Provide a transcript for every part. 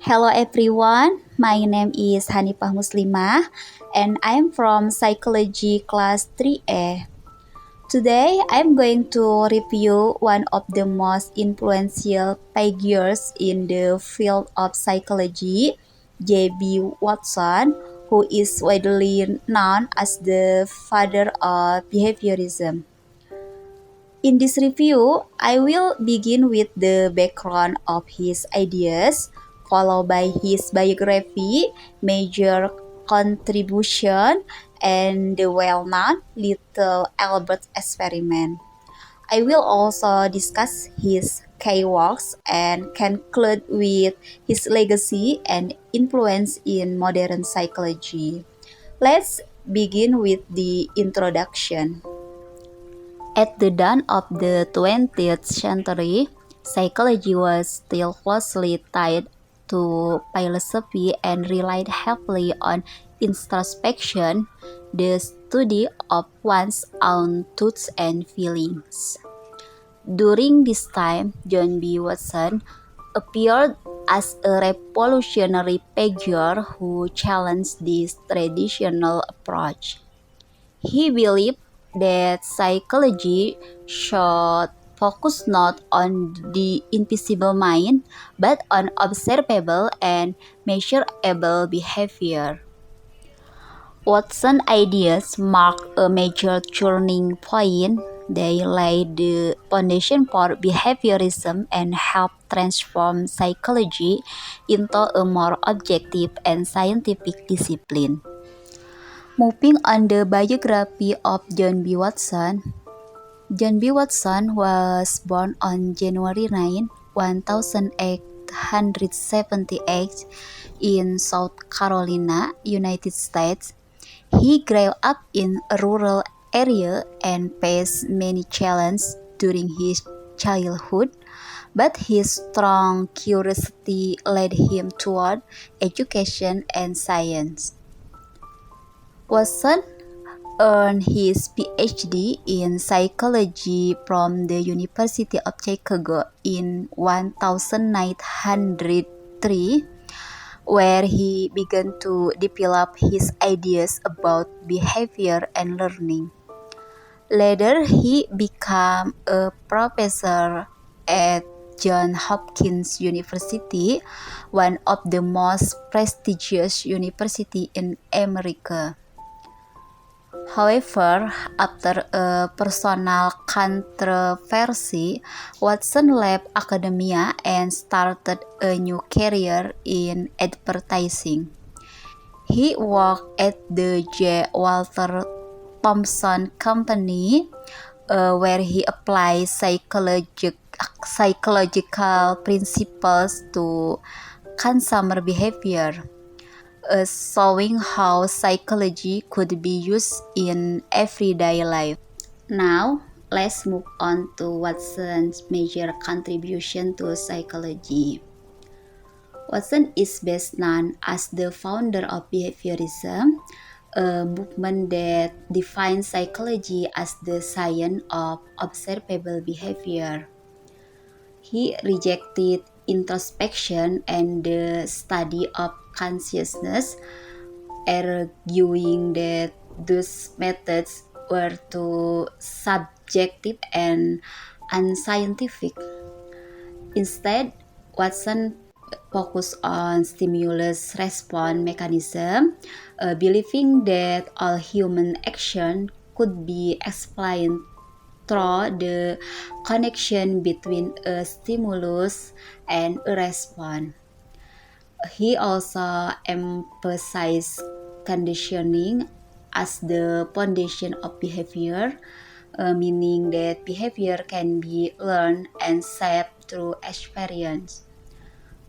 Hello everyone, my name is Hanifah Muslimah and I'm from Psychology Class 3A. Today I'm going to review one of the most influential figures in the field of psychology, J.B. Watson, who is widely known as the father of behaviorism. In this review, I will begin with the background of his ideas, followed by his biography, major contribution, and the well-known Little Albert experiment. I will also discuss his key works and conclude with his legacy and influence in modern psychology. Let's begin with the introduction. At the dawn of the 20th century, psychology was still closely tied to philosophy and relied heavily on introspection, the study of one's own thoughts and feelings. During this time, John B. Watson appeared as a revolutionary figure who challenged this traditional approach. He believed that psychology should focus not on the invisible mind, but on observable and measurable behavior. Watson's ideas marked a major turning point. They laid the foundation for behaviorism and helped transform psychology into a more objective and scientific discipline. Moving on the biography of John B. Watson. John B. Watson was born on January 9, 1878 in South Carolina, United States. He grew up in a rural area and faced many challenges during his childhood, but his strong curiosity led him toward education and science. Watson earned his PhD in psychology from the University of Chicago in 1903, where he began to develop his ideas about behavior and learning. Later, he became a professor at Johns Hopkins University, one of the most prestigious universities in America. However, after a personal controversy, Watson left academia and started a new career in advertising. He worked at the J. Walter Thompson Company, where he applied psychological principles to consumer behavior, showing how psychology could be used in everyday life. Now, let's move on to Watson's major contribution to psychology. Watson is best known as the founder of behaviorism, a movement that defines psychology as the science of observable behavior. He rejected introspection and the study of consciousness, arguing that those methods were too subjective and unscientific. Instead, Watson focused on stimulus response mechanism, believing that all human action could be explained through the connection between a stimulus and a response. He also emphasized conditioning as the foundation of behavior, meaning that behavior can be learned and shaped through experience.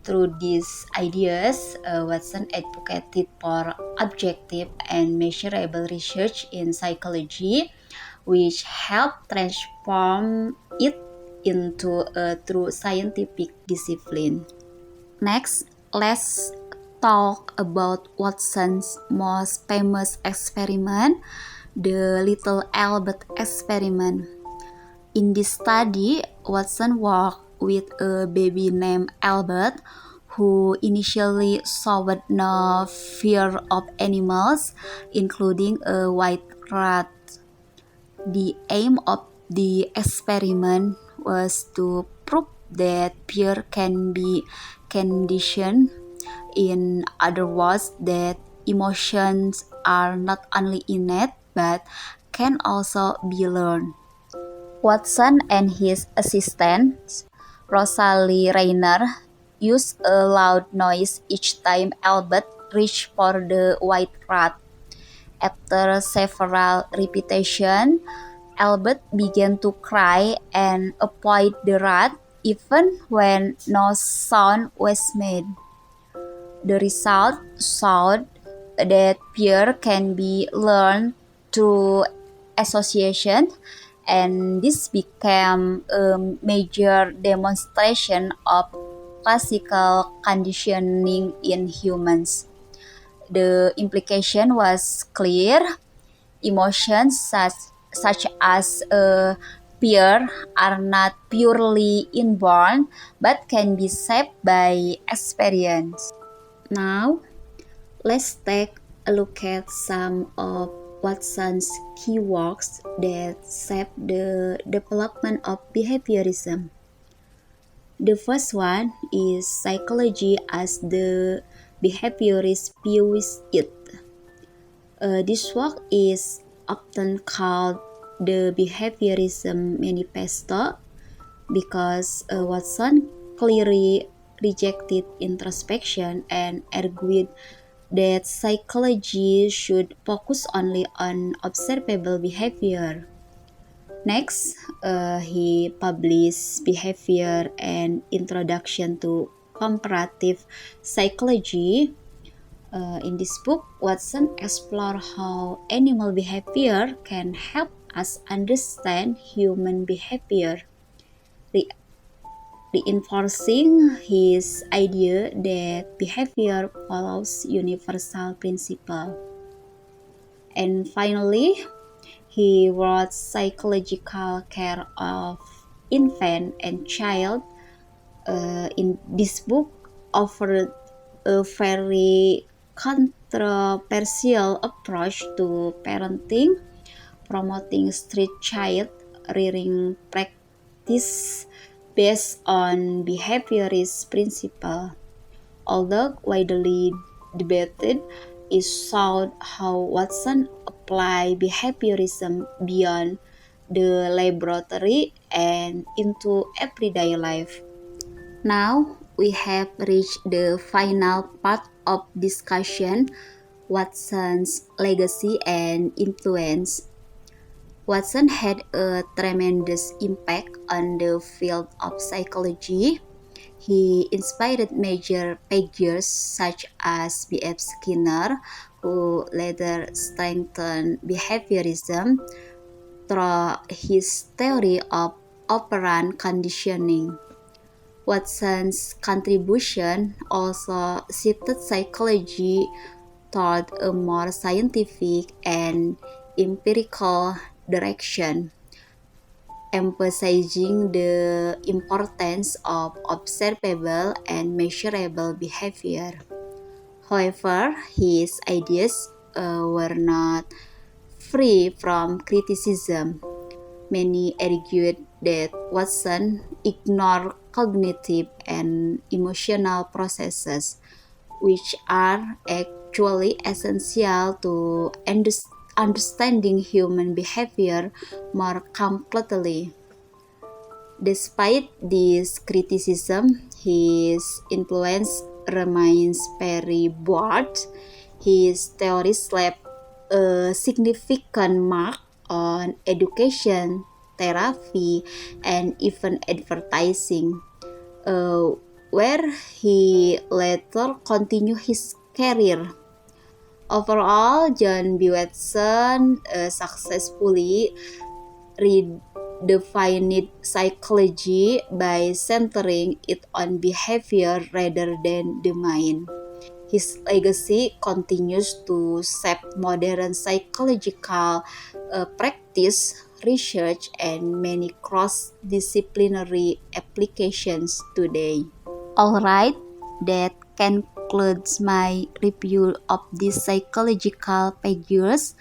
Through these ideas, Watson advocated for objective and measurable research in psychology, which helped transform it into a true scientific discipline. Next, let's talk about Watson's most famous experiment, the Little Albert experiment. In this study, Watson worked with a baby named Albert, who initially showed no fear of animals, including a white rat. The aim of the experiment was to prove that fear can be conditioned. In other words, that emotions are not only innate but can also be learned. Watson and his assistant, Rosalie Rayner, used a loud noise each time Albert reached for the white rat. After several repetitions, Albert began to cry and avoid the rat even when no sound was made. The result showed that fear can be learned through association, and this became a major demonstration of classical conditioning in humans. The implication was clear. Emotions such as fear are not purely inborn but can be shaped by experience. Now, let's take a look at some of Watson's key works that shaped the development of behaviorism. The first one is Psychology as the Behaviorist Views It. This work is often called the Behaviorism Manifesto because Watson clearly rejected introspection and argued that psychology should focus only on observable behavior. Next, he published Behavior and Introduction to Comparative Psychology. In this book, Watson explored how animal behavior can help us understand human behavior, reinforcing his idea that behavior follows universal principles. And finally, he wrote Psychological Care of Infant and Child. In this book, offered a very controversial approach to parenting, promoting strict child rearing practice based on behaviorist principles. Although widely debated, it showed how Watson applied behaviorism beyond the laboratory and into everyday life. Now we have reached the final part of discussion, Watson's legacy and influence. Watson had a tremendous impact on the field of psychology. He inspired major figures such as B.F. Skinner, who later strengthened behaviorism through his theory of operant conditioning. Watson's contribution also shifted psychology toward a more scientific and empirical direction, emphasizing the importance of observable and measurable behavior. However, his ideas were not free from criticism. Many argued that Watson ignored cognitive and emotional processes, which are actually essential to understanding human behavior more completely. Despite this criticism, his influence remains very broad. His theories left a significant mark on education, therapy, and even advertising, where he later continued his career. Overall, John B. Watson successfully redefined psychology by centering it on behavior rather than the mind. His legacy continues to shape modern psychological practice, research, and many cross-disciplinary applications today. Alright, that concludes my review of these psychological figures.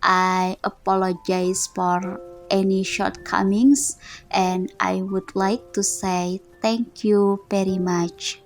I apologize for any shortcomings, and I would like to say thank you very much.